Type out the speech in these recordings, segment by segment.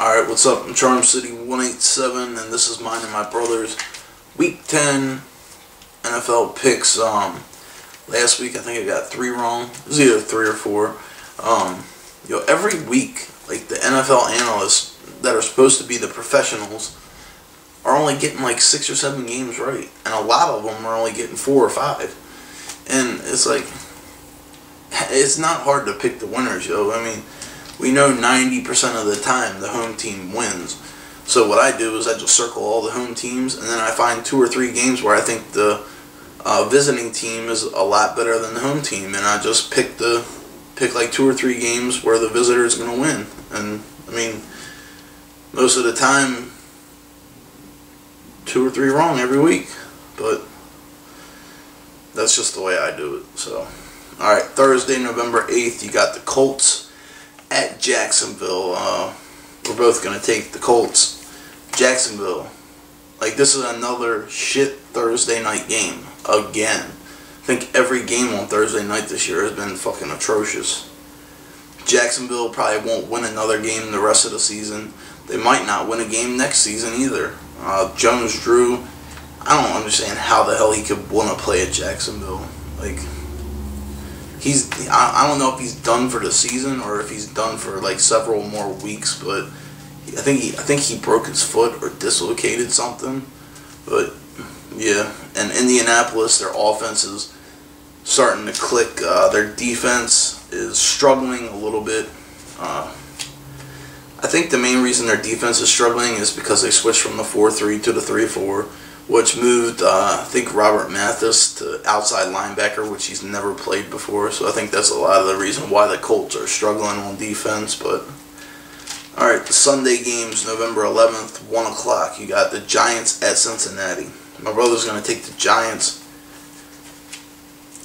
Alright, what's up? I'm Charm City 187, and this is mine and my brother's Week 10 NFL picks. Last week I think I got 3 wrong. It was either 3 or 4. Every week, like, the NFL analysts that are supposed to be the professionals are only getting like 6 or 7 games right, and a lot of them are only getting 4 or 5. And it's like, it's not hard to pick the winners, yo. I mean, we know 90% of the time the home team wins. So what I do is I just circle all the home teams, and then I find 2 or 3 games where I think the visiting team is a lot better than the home team, and I just pick like 2 or 3 games where the visitor is going to win. And I mean, most of the time, 2 or 3 wrong every week, but that's just the way I do it. So, all right, Thursday, November 8th, you got the Colts at Jacksonville. We're both going to take the Colts. Jacksonville. Like, this is another shit Thursday night game. Again. I think every game on Thursday night this year has been fucking atrocious. Jacksonville probably won't win another game the rest of the season. They might not win a game next season either. Jones-Drew, I don't understand how the hell he could want to play at Jacksonville. Like, I don't know if he's done for the season or if he's done for like several more weeks, but I think he broke his foot or dislocated something. But yeah, and Indianapolis, their offense is starting to click. Their defense is struggling a little bit. I think the main reason their defense is struggling is because they switched from the 4-3 to the 3-4, which moved, I think, Robert Mathis to outside linebacker, which he's never played before. So I think that's a lot of the reason why the Colts are struggling on defense. But, all right, the Sunday games, November 11th, 1 o'clock. You got the Giants at Cincinnati. My brother's going to take the Giants.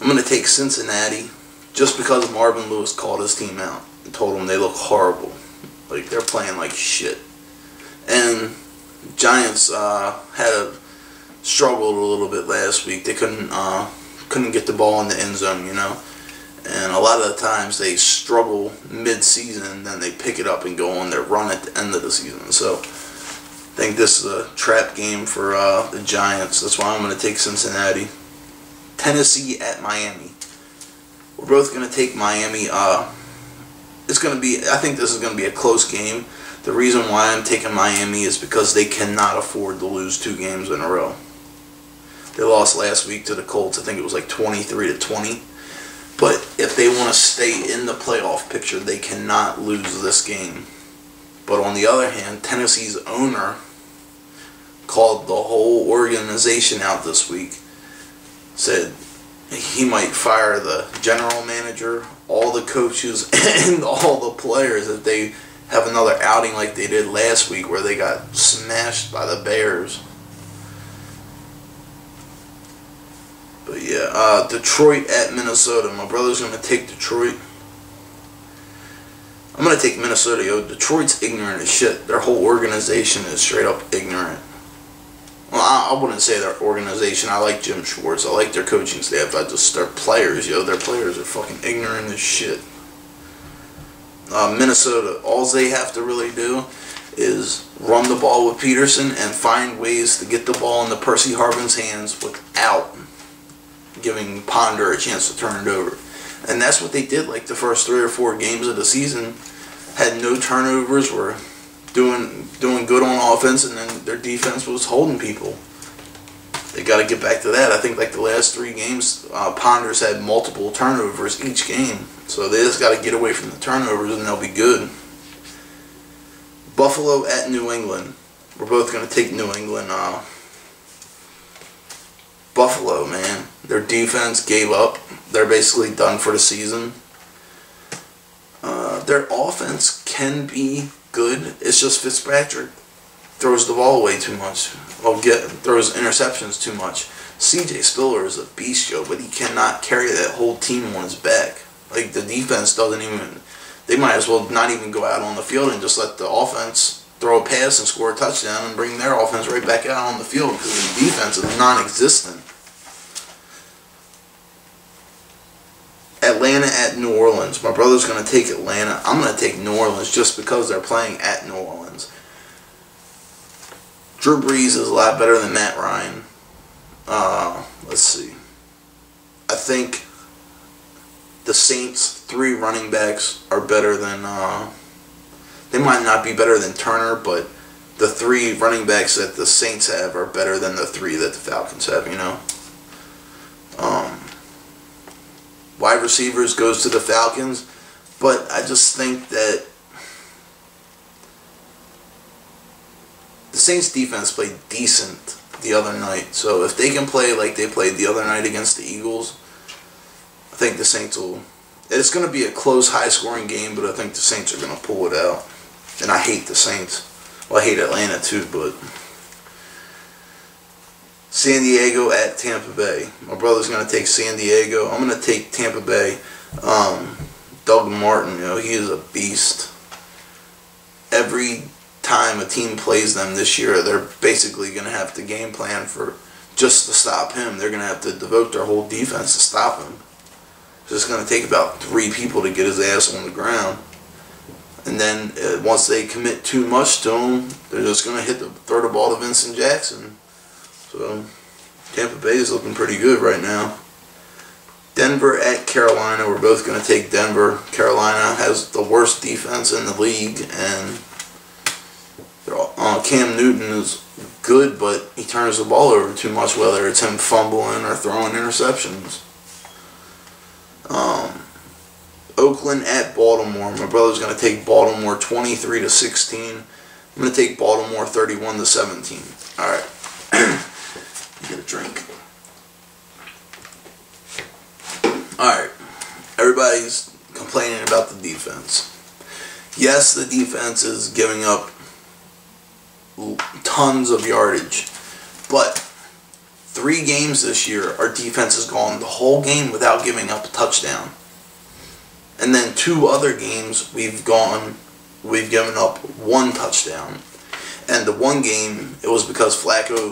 I'm going to take Cincinnati just because Marvin Lewis called his team out and told them they look horrible. Like, they're playing like shit. And Giants struggled a little bit last week. They couldn't get the ball in the end zone, you know. And a lot of the times they struggle mid-season, then they pick it up and go on their run at the end of the season. So I think this is a trap game for the Giants. That's why I'm going to take Cincinnati. Tennessee at Miami. We're both going to take Miami. I think this is going to be a close game. The reason why I'm taking Miami is because they cannot afford to lose 2 games in a row. They lost last week to the Colts. I think it was like 23-20. But if they want to stay in the playoff picture, they cannot lose this game. But on the other hand, Tennessee's owner called the whole organization out this week. Said he might fire the general manager, all the coaches, and all the players if they have another outing like they did last week where they got smashed by the Bears. But yeah, Detroit at Minnesota. My brother's going to take Detroit. I'm going to take Minnesota, yo. Detroit's ignorant as shit. Their whole organization is straight up ignorant. Well, I wouldn't say their organization. I like Jim Schwartz. I like their coaching staff. Their players, yo. Their players are fucking ignorant as shit. Minnesota, all they have to really do is run the ball with Peterson and find ways to get the ball into Percy Harvin's hands without giving Ponder a chance to turn it over. And that's what they did like the first 3 or 4 games of the season. Had no turnovers, were doing good on offense, and then their defense was holding people. They got to get back to that. I think like the last 3 games, Ponder's had multiple turnovers each game. So they just got to get away from the turnovers and they'll be good. Buffalo at New England. We're both going to take New England. Buffalo, man. Their defense gave up. They're basically done for the season. Their offense can be good. It's just Fitzpatrick throws the ball away too much. Throws interceptions too much. CJ Spiller is a beast, yo, but he cannot carry that whole team on his back. Like, the defense doesn't even... They might as well not even go out on the field and just let the offense throw a pass and score a touchdown and bring their offense right back out on the field because the defense is non-existent. Atlanta at New Orleans. My brother's going to take Atlanta. I'm going to take New Orleans just because they're playing at New Orleans. Drew Brees is a lot better than Matt Ryan. Let's see. I think the Saints' 3 running backs are better than... they might not be better than Turner, but the 3 running backs that the Saints have are better than the 3 that the Falcons have, you know. Wide receivers goes to the Falcons, but I just think that the Saints defense played decent the other night. So if they can play like they played the other night against the Eagles, I think the Saints will... It's going to be a close, high-scoring game, but I think the Saints are going to pull it out. And I hate the Saints. Well, I hate Atlanta too, but... San Diego at Tampa Bay. My brother's going to take San Diego. I'm going to take Tampa Bay. Doug Martin, you know, he is a beast. Every time a team plays them this year, they're basically going to have to game plan for just to stop him. They're going to have to devote their whole defense to stop him. It's just going to take about 3 people to get his ass on the ground. And then once they commit too much to him, they're just going to throw the ball to Vincent Jackson. So, Tampa Bay is looking pretty good right now. Denver at Carolina. We're both going to take Denver. Carolina has the worst defense in the league, and Cam Newton is good, but he turns the ball over too much, whether it's him fumbling or throwing interceptions. Oakland at Baltimore. My brother's going to take Baltimore 23-16. I'm going to take Baltimore 31-17. All right. Get a drink. Alright. Everybody's complaining about the defense. Yes, the defense is giving up tons of yardage. But 3 games this year, our defense has gone the whole game without giving up a touchdown. And then 2 other games, we've given up 1 touchdown. And the one game, it was because Flacco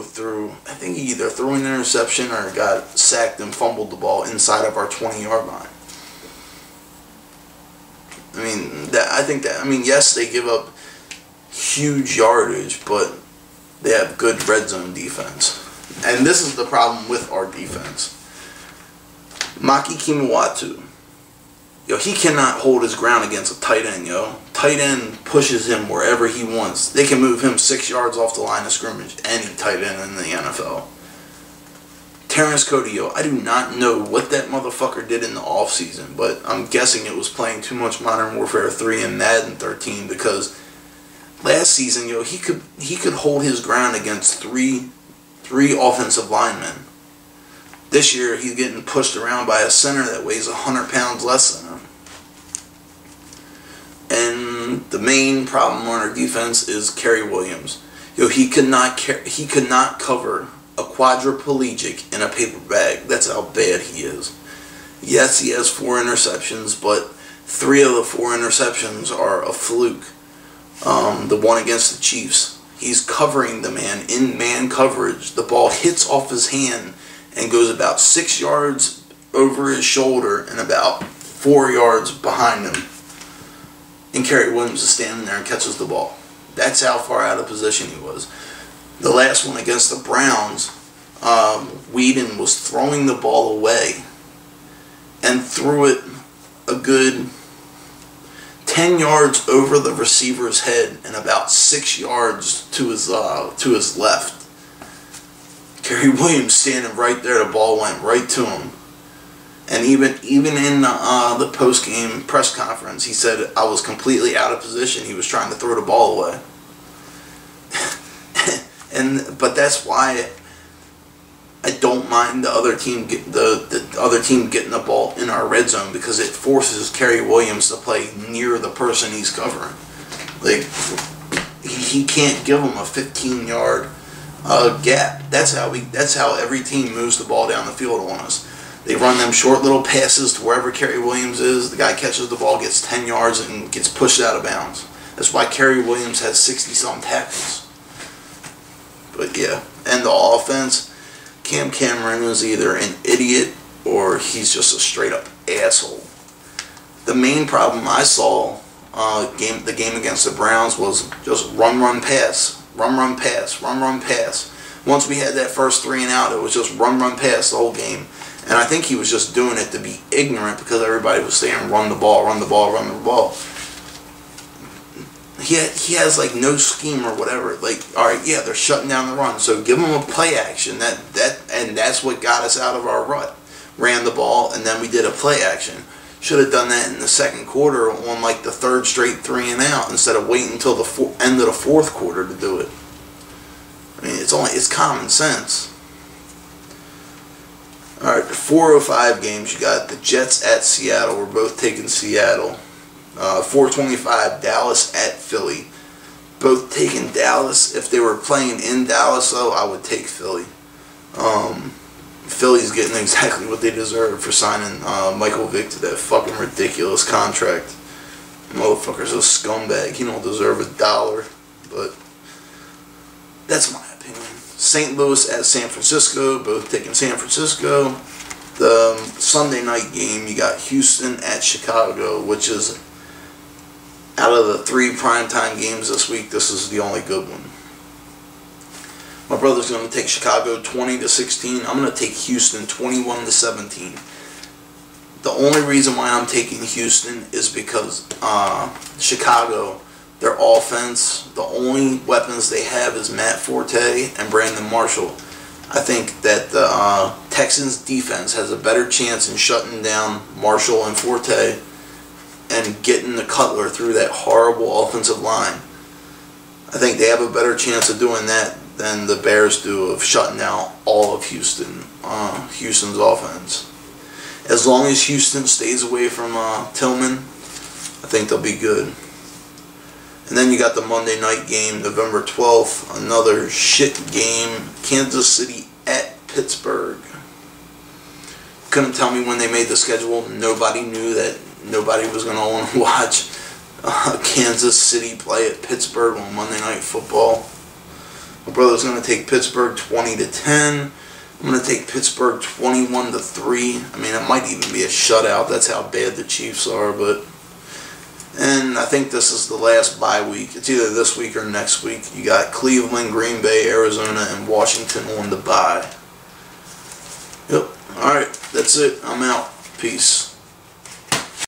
I think he either threw an interception or got sacked and fumbled the ball inside of our 20-yard line. I mean, yes, they give up huge yardage, but they have good red zone defense. And this is the problem with our defense. Maki Kimawatu. Yo, he cannot hold his ground against a tight end, yo. Tight end pushes him wherever he wants. They can move him 6 yards off the line of scrimmage. Any tight end in the NFL. Terrence Cody, yo, I do not know what that motherfucker did in the offseason, but I'm guessing it was playing too much Modern Warfare 3 and Madden 13, because last season, yo, he could hold his ground against three offensive linemen. This year, he's getting pushed around by a center that weighs 100 pounds less than him. And the main problem on our defense is Kerry Williams. Yo, he could not cover a quadriplegic in a paper bag. That's how bad he is. Yes, he has 4 interceptions, but 3 of the 4 interceptions are a fluke. The one against the Chiefs, he's covering the man in man coverage. The ball hits off his hand and goes about 6 yards over his shoulder and about 4 yards behind him. And Kerry Williams is standing there and catches the ball. That's how far out of position he was. The last one against the Browns, Whedon was throwing the ball away and threw it a good 10 yards over the receiver's head and about 6 yards to his left. Kerry Williams standing right there, the ball went right to him. And even in the post-game press conference, he said, I was completely out of position. He was trying to throw the ball away. But that's why I don't mind the other team getting the ball in our red zone, because it forces Kerry Williams to play near the person he's covering. Like, he can't give him a 15-yard gap. That's how every team moves the ball down the field on us. They run them short little passes to wherever Kerry Williams is. The guy catches the ball, gets 10 yards, and gets pushed out of bounds. That's why Kerry Williams has 60-some tackles. But yeah, and the offense, Cam Cameron is either an idiot or he's just a straight-up asshole. the main problem I saw the game against the Browns was just run, pass, run, pass, run, pass. Once we had that first 3 and out, it was just run, pass the whole game. And I think he was just doing it to be ignorant because everybody was saying run the ball, run the ball, run the ball. He has like no scheme or whatever. Like, all right, yeah, they're shutting down the run, so give them a play action. And that's what got us out of our rut. Ran the ball, and then we did a play action. Should have done that in the second quarter on like the 3rd straight 3 and out instead of waiting until the end of the 4th quarter to do it. I mean, it's common sense. All right, the 4:05 games. You got the Jets at Seattle. We're both taking Seattle. 4:25 Dallas at Philly. Both taking Dallas. If they were playing in Dallas, though, I would take Philly. Philly's getting exactly what they deserve for signing Michael Vick to that fucking ridiculous contract. Motherfucker's a scumbag. He don't deserve $1, but that's my opinion. St. Louis at San Francisco. Both taking San Francisco. The Sunday night game, you got Houston at Chicago, which is, out of the 3 primetime games this week, this is the only good one. My brother's going to take Chicago 20-16. I'm going to take Houston 21-17. The only reason why I'm taking Houston is because Chicago, their offense, the only weapons they have is Matt Forte and Brandon Marshall. I think that the Texans defense has a better chance in shutting down Marshall and Forte and getting the Cutler through that horrible offensive line. I think they have a better chance of doing that than the Bears do of shutting down all of Houston's offense. As long as Houston stays away from Tillman, I think they'll be good. And then you got the Monday night game, November 12th, another shit game, Kansas City at Pittsburgh. Couldn't tell me when they made the schedule. Nobody knew that nobody was going to want to watch Kansas City play at Pittsburgh on Monday Night Football. My brother's going to take Pittsburgh 20-10. I'm going to take Pittsburgh 21-3. I mean, it might even be a shutout. That's how bad the Chiefs are. And I think this is the last bye week. It's either this week or next week. You got Cleveland, Green Bay, Arizona, and Washington on the bye. Yep. All right. That's it. I'm out. Peace.